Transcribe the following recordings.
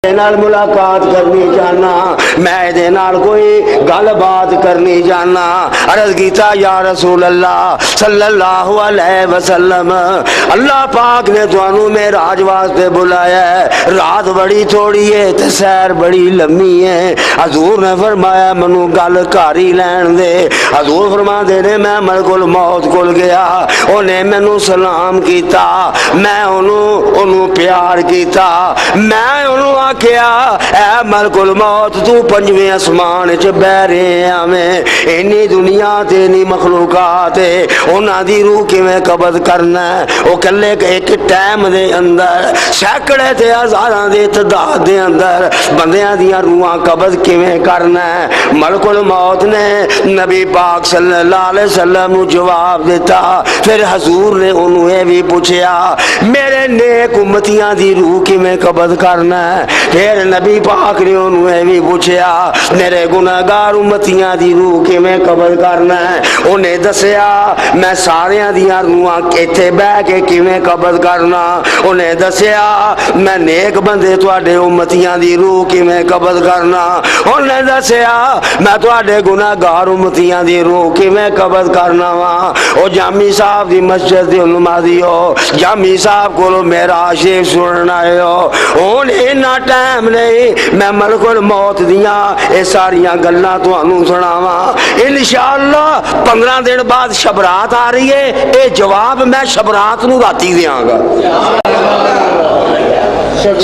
نال ملاقات کرنی چاہنا، میں دے نال کوئی گل بات کرنی چاہنا۔ عرض کیتا یا رسول اللہ صلی اللہ علیہ وسلم، اللہ پاک نے تانوں معراج واسطے بلایا ہے، رات بڑی تھوڑی ہے تے سیر بڑی لمبی ہے۔ حضور نے فرمایا منو گل کر ہی لین دے۔ حضور فرماندے نے میں ملک الموت کول گیا، اونے مینوں سلام کیتا، میں انہوں پیار کیتا، میں انہوں آکھیا اے ملک الموت تو پنجویں اسمان چ بہ رہے آویں، اینی دنیا تے نہیں مخلوقات ہے، انہاں دی روح کیویں قبض کرنا ہے؟ او کلے ایک ٹائم دے اندر سینکڑے تے ہزاراں دے تعداد دے اندر بندیاں دیاں روحاں قبض کیویں کرنا ہے؟ ملک الموت نے نبی پاک صلی اللہ علیہ وسلم نو جواب دیتا۔ پھر حضور نے انہوں یہ بھی پوچھیا میرے نیک امتیاں دی روح کیویں قبض کرنا ہے؟ پھر نبی پاک نے انہوں یہ بھی پوچھیا میرے گناہگار امتیاں دی روح کیویں قبض کرنا ہے؟ انہیں دسیا میں ساریاں دیاں روحاں ایتھے بہ کے کیویں قبض کرنا؟ انہیں دسیا میں نیک بندے تواڈے امتیاں دی روح کیویں قبض کرنا؟ انہیں دسیا میں تواڈے گناہگار امتیاں دی روح کیویں قبض کرنا وا؟ او جامی صاحب دی مسجد دی نمازی ہو، جامی صاحب کو میرا شیف سننا ہے ہو، ہن اینا ٹائم نہیں میں ملک الموت دیاں اے ساریاں گلاں تانوں سناواں۔ انشاءاللہ 15 دن بعد شبرات آ رہی ہے، اے جواب میں شبرات نو راتی دیاں گا،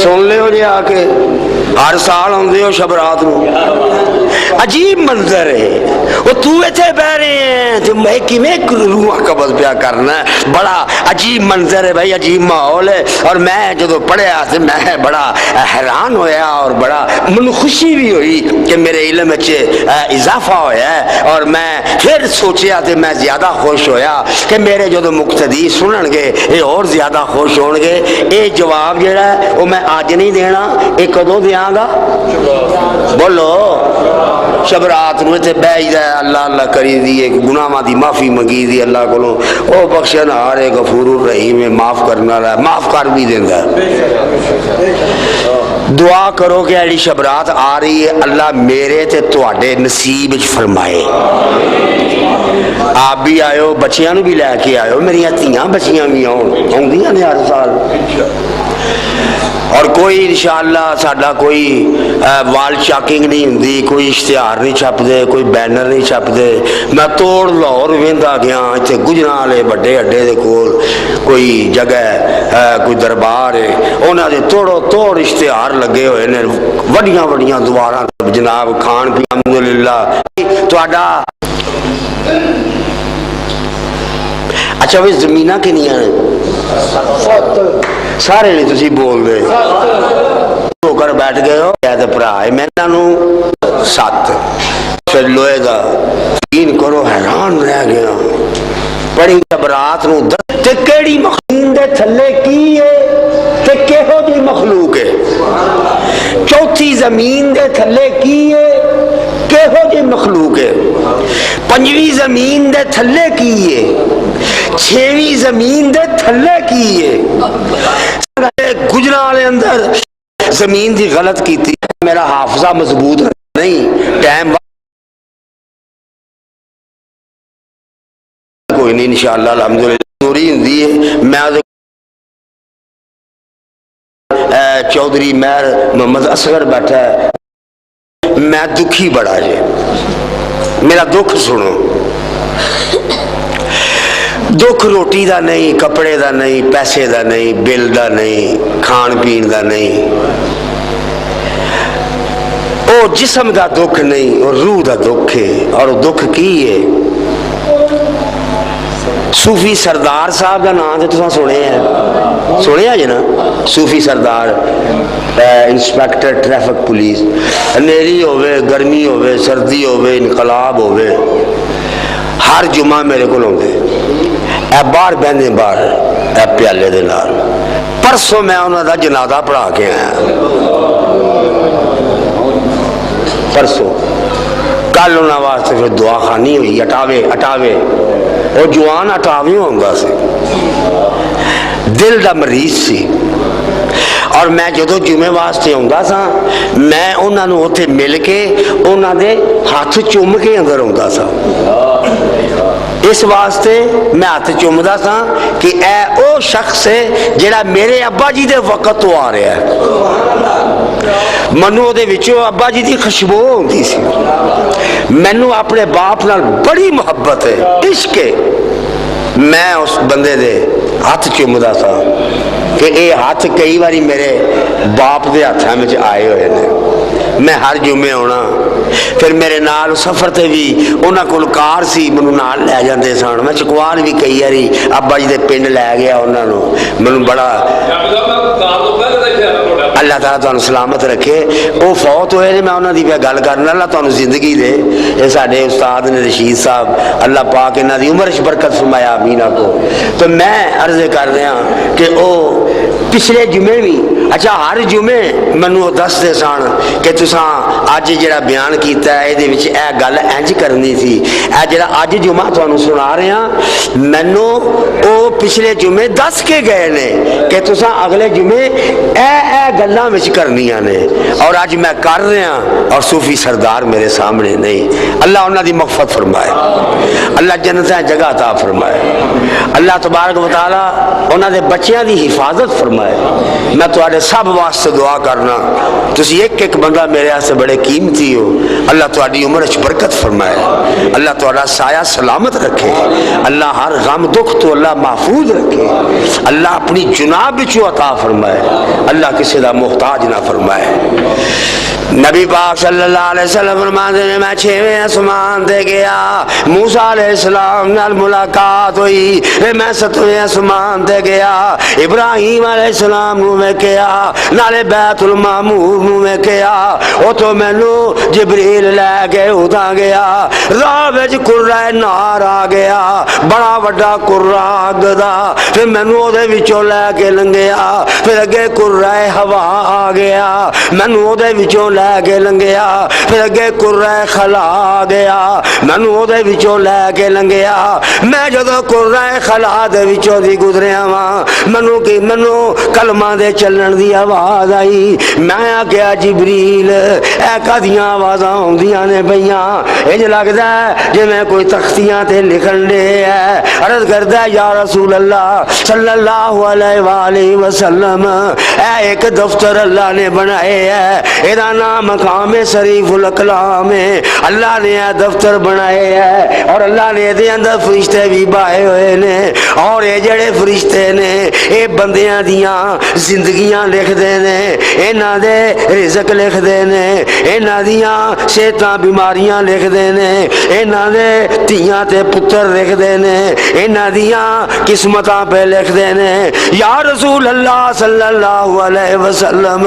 سن لے ہو جی آ کے، ہر سال آندے ہو شبرات نو۔ عجیب منظر ہے، وہ تو ایتھے بہ رہے ہیں تو میں کیویں روح قبض پیا کرنا ہے؟ بڑا عجیب منظر ہے بھائی، عجیب ماحول ہے۔ اور میں جدو پڑھیا تو میں بڑا حیران ہویا اور بڑا من خوشی بھی ہوئی کہ میرے علم وچ اضافہ ہویا ہے، اور میں پھر سوچیا تو میں زیادہ خوش ہویا کہ میرے جدو مقتدی سنن گے یہ اور زیادہ خوش ہون گے۔ یہ جواب جڑا ہے وہ میں آج نہیں دینا، یہ کدوں دیاں گا؟ بولو شبرات نو تے بیٹھ جائے، اللہ اللہ کری دیے، گناہاں دی معافی منگی دی اللہ کولوں، او بخشن ہار غفور الرحیم ہے، معاف کرنا والا ہے، معاف کر بھی دیندا ہے۔ دعا کرو کہ ایڑی شبرات آ رہی ہے اللہ میرے تے تواڈے نصیب وچ فرمائے۔ آپ بھی آئے بچیاں نو بھی لے کے آئے، میریاں تیاں بچیاں بھی آؤندیاں نے ہر سال، اور کوئی انشاءاللہ ساڈا کوئی وال چاکنگ نہیں ہوندی، کوئی اشتہار نہیں چھپ دے، کوئی بینر نہیں چھپ دے۔ میں توڑ لاہور ویندا گیا، اتنے گجراں والے بڑے اڈے دے کول کوئی جگہ کوئی دربار ہے، انہاں دے توڑو توڑ اشتہار لگے ہوئے نے، وڈیاں وڈیاں دواراں جناب کھان پی الحمدللہ۔ تہاڈا اچھا بھی زمیناں کنیاں نے؟ سارے نہیں تسی بول دے ہو کر بیٹھ گئے ہو یا برا ہے میں نو 7 پھر لوہے دا یقین کرو حیران رہ گیا۔ بڑی شبرات نو تے کیڑی مخلوق دے تھلے کی ہے تے کیہو جی مخلوق ہے؟ چوتھی زمین دے تھلے کی ہے کیہو جی مخلوق ہے؟ پنجویں زمین دے تھلے کی ہے؟ 6ویں زمین دے تھلے کی ہے؟ گجراں والے اندر زمین دی غلط کیتی، میرا حافظہ مضبوط نہیں، ٹائم کوئی نہیں انشاءاللہ الحمدللہ نوری ہوندی ہے۔ میں چودھری مہر محمد اصغر بیٹھا ہے، میں دکھی بڑا جے، میرا دکھ سنو۔ دکھ روٹی دا نہیں، کپڑے دا نہیں، پیسے دا نہیں، بل دا نہیں، کھان پین دا نہیں، او جسم دا دکھ نہیں، اور روح دا دکھ ہے۔ اور دکھ کی ہے؟ صوفی سردار صاحب دا نام تو تساں سنے ہیں، سنے جی نا؟ صوفی سردار انسپیکٹر ٹریفک پولیس، ہنیری ہوئے، گرمی ہوئے، سردی ہوئے، انقلاب ہوئے، ہر جمعہ میرے کو لوندے اے باہر بہنے باہر اے پیالے دے نال۔ پرسوں میں انہوں دا جنازہ پڑھا کے آیا، پرسوں کل انہوں واسطے پھر دعا خانی ہوئی، اٹاوے وہ جوان اٹاوی ہوندا سی، دل دا مریض سی۔ اور میں جدو جمعے واسطے آਉਂدا سا میں انہاں نوں اوتھے مل کے انہاں دے ہاتھ چوم کے اندر آਉਂدا سا، اس واسطے میں ہاتھ چومدا سا کہ اے او شخص ہے جڑا میرے ابا جی دے وقت تو آ رہا ہے۔ منو دے وچوں ابا جی دی خوشبو ہوندی سی، مینوں اپنے باپ نال بڑی محبت ہے، عشق ہے۔ میں اس بندے دے ہاتھ چومدا سا کہ اے ہاتھ کئی باری میرے باپ دے ہاتھاں وچ آئے ہوئے نے۔ میں ہر جمعے آنا، پھر میرے نال سفر تے بھی انہاں کول کار سی، مینوں نال لے جاندے سن۔ میں چکوال بھی کئی باری ابا جی دے پنڈ لے گیا انہاں نوں، مینوں بڑا اللہ تعالیٰ تمہیں سلامت رکھے۔ وہ فوت ہوئے نے، میں انہوں کی گل کرنا، اللہ تمہیں زندگی دے۔ یہ سارے استاد نے رشید صاحب، اللہ پاک انہوں کی عمر برکت فرمایا آمین کو۔ تو میں عرض کر رہا کہ وہ پچھلے جمعے بھی اچھا ہر جمعے منو دستے سن کہ تساں اج جڑا بیان کیتا ہے یہ گل انج کرنی تھی۔ اے جڑا اج جمعہ تمہیں سنا رہے ہیں مینو وہ پچھلے جمعے دس کے گئے نے کہ تساں اگلے جمعے اے گلاں وچ کرنیاں نے، اور اج میں کر رہا اور صوفی سردار میرے سامنے نہیں۔ اللہ انہاں دی مغفرت فرمائے، اللہ جنتاں جگہ عطا فرمائے، اللہ تبارک و تعالی انہاں دے بچیاں دی حفاظت فرمائے۔ میں تواڈے سب واسطے دعا کرنا، تسی ایک ایک بندہ میرے واسطے بڑے قیمتی ہو، اللہ تواڈی عمر وچ برکت فرمائے، اللہ تواڈا سایہ سلامت رکھے، اللہ ہر غم دکھ تو اللہ محفوظ رکھے، اللہ اپنی جناب وچ عطا فرمائے، اللہ کسی دا محتاج نہ فرمائے۔ نبی پاک صلی اللہ علیہ وسلم فرماتے ہیں میں 6ویں آسمان تے گیا، موسیٰ علیہ السلام نال ملاقات ہوئی، میں 7ویں آسمان تے گیا، ابراہیم علیہ السلام نو ویکھیا، نالے بیت المعمور نو ویکھیا، اوتھوں مینوں جبریل لے کے اُتاں گیا، راہ وچ قرہ نار آ گیا، بڑا وڈا قرہ اگ دا، پھر مینوں اودے وچوں لے کے لنگیا، پھر اگے قرہ ہوا آ گیا، مینوں اودے وچوں لے کے لنگیا، پھر اگے قرہ خلا آ گیا، مینوں اودے وچوں لے کے لنگیا۔ میں جدوں قرہ خلا دے وچوں دی گزریا واں مینوں کلمہ دے چلن دی آواز آئی، میں آکھیا جبریل اے کدیاں آوازاں ہوندیاں نے پیاں، انج لگدا ہے جویں کوئی تختیاں تے لکھن دے ہے۔ عرض کردا ہے یا رسول اللہ صلی اللہ علیہ وآلہ وسلم اے ایک دفتر اللہ نے بنائے ہے، ایدا نام مقام شریف الاقلام ہے، اللہ نے یہ دفتر بنائے ہے اور اللہ نے دے اندر فرشتے بھی بائے ہوئے نے، اور یہ جڑے فرشتے نے اے بندیاں دیاں زندگیاں لکھ دے نے، انہاں دے رزق لکھ دے نے، انہاں دیاں صحتاں بیماریاں لکھ دے نے، انہاں دے تیاں تے پتر لکھ دے نے، انہاں دیاں قسمتاں پہ لکھ دے نے۔ یا رسول اللہ صلی اللہ علیہ وسلم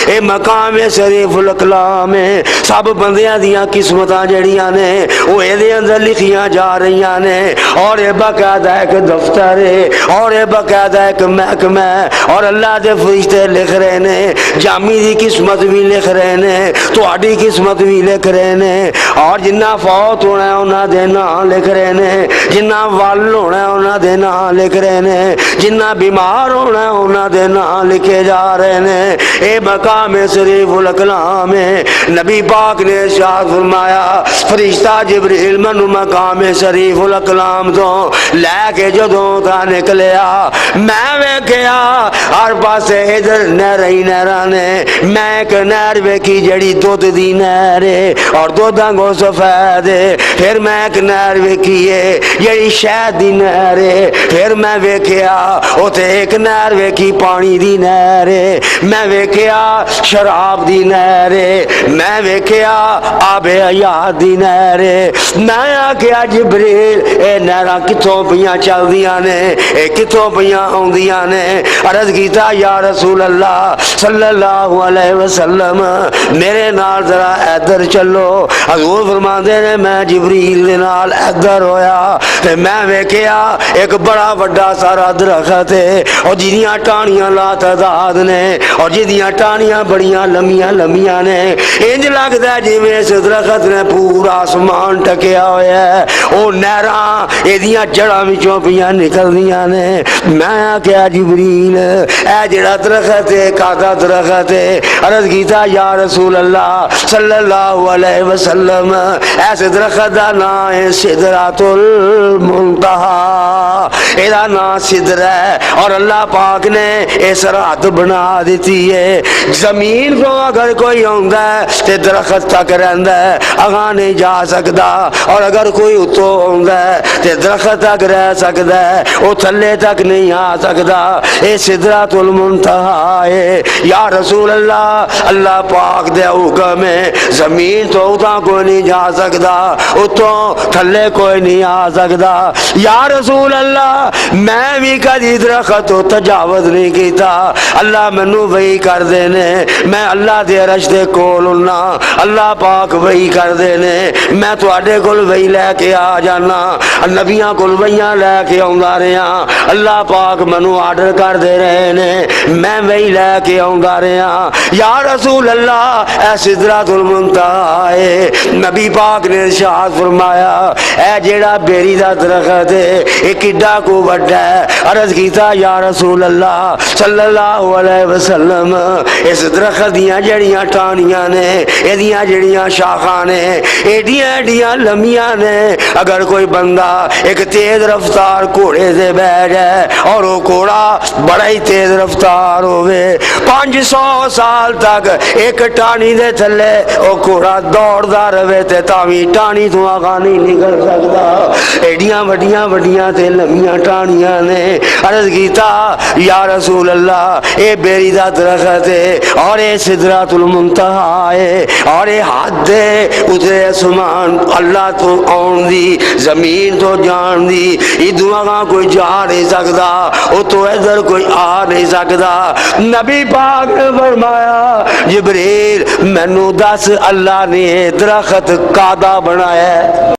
اے مقام شریف الاقلام ہے، سب بندیاں دیاں قسمتاں جڑیاں نے وہ اے اندر لکھیاں جا رہیاں نے، اور یہ باقاعدہ ایک دفتر ہے، اور یہ باقاعدہ ایک محکمہ ہے، اور اللہ دے فرشتے لکھ رہے نے، جامی دی قسمت بھی لکھ رہے نے، تہاڈی قسمت بھی لکھ رہے نے، اور جنہ فوت ہونا ہے انہاں دے نام لکھ رہے نے، جنہ ول ہونا ہے انہاں دے نام لکھ رہے نے، جنہ بیمار ہونا ہے انہاں دے نام لکھے جا رہے نے۔ اے مقام شریف الاقلام ہے۔ نبی پاک نے ارشاد فرمایا فرشتہ جبریل منو مقام شریف الاقلام تو لے کے جدوں تا نکلیا، میں ویکھیا ہر پاسے ادھر نہر ہی نہراں نے، میں ایک نہر ویکھی جڑی دودھ دی نہر ہے اور دودھ انگوں سفید ہے، پھر میں ایک نہر ویکھی ہے جڑی شہد دی نہر ہے، پھر میں ویکھیا اوتھے ایک نہر ویکھی پانی دی نہر ہے، میں ویکھیا شراب دی نہر ہے، میں ویکھیا آب حیات دی نہر ہے۔ میں آکھیا جبریل اے نہراں کتھوں پیاں چلدیاں نے، اے کتھوں پیاں آوندیاں نے؟ عرض کیتا یا رسول اللہ صلی اللہ علیہ وسلم میرے نال ذرا ادھر چلو۔ حضور فرماندے نے میں جبریل دے نال ادھر ہویا تے میں ویکھیا ایک بڑا وڈا سارا درخت ہے اور جدیاں ٹانیاں لا تعداد نے اور جدیاں ٹانیاں بڑیاں لمیاں لمیاں نے، انج لگدا ہے جویں اس درخت نے پورا آسمان ٹکیا ہویا ہے، او نہراں ایدیاں جڑاں وچوں پیاں نکلدیاں نے۔ میں آکھیا جبریل اے جڑا درخت درخت ہے کادا درخت ہے عرض کیتا یا رسول اللہ صلی اللہ علیہ وسلم ایسے درخت دا نام ہے سدرۃ المنتہا ایدا نام سدر ہے اور اللہ پاک نے یہ سرحد بنا دیتی ہے زمین کو اگر کوئی آندا ہے تے درخت تک رہندا ہے اگاں نہیں جا سکدا اور اگر کوئی اتو آندا ہے تے درخت تک رہ سکدا ہے وہ تھلے تک نہیں آ سکدا اے سدرۃ المنتہا ہے یا رسول اللہ اللہ پاک دے حکم ہے زمین تو اتاں کوئی نہیں جا سکدا اتوں تھلے کوئی نہیں آ سکدا یا رسول اللہ میں بھی کدی درخت تو تجاوز نہیں کیتا اللہ مینوں وہی کر دے نے میں اللہ دے عرش دے کول ہنا اللہ پاک وہی کر دے نے میں تواڈے کول وہی لے کے آ جانا نبیاں کول وہیاں لے کے آوندا رہیا اللہ پاک مینوں آرڈر کر دے رہے نے میں وہی لے کے آوندا رہیا یا رسول اللہ اے سدرۃ المنتہا ہے نبی پاک نے ارشاد فرمایا اے جیڑا بیری دا درخت ہے یہ کڈا کو بڑا ہے عرض کیتا یا رسول اللہ صلی اللہ علیہ وسلم اس درخت دیاں جڑیاں ٹانیاں نے ایدیاں جڑیاں شاخاں نے ایڈیاں ایڈیاں لمیاں نے اگر کوئی بندہ ایک تیز رفتار گھوڑے سے بیٹھ جائے اور وہ گھوڑا بڑا ہی تیز رفتار ہوئے 500 سال تک ایک ٹانی دے تھلے وہ گھوڑا دوڑدا رہے تے تاوی ٹانی تو آگاہ نہیں نکل سکتا ایڈیاں وڈیاں وڈیاں تے لمیاں ٹانیاں نے عرض کیتا یا رسول اللہ اے بیری دا درخت ہے اور اے سدرۃ المنتہا ہے اور اے حد ہے اترے اسمان اللہ تو آن دی زمین تو جان دی ادھوں آگاہ کوئی جا نہیں سکتا وہ تو ادھر کوئی آ نہیں سکتا نبی پاک نے فرمایا جبریل مینوں دس اللہ نے درخت کادا بنایا ہے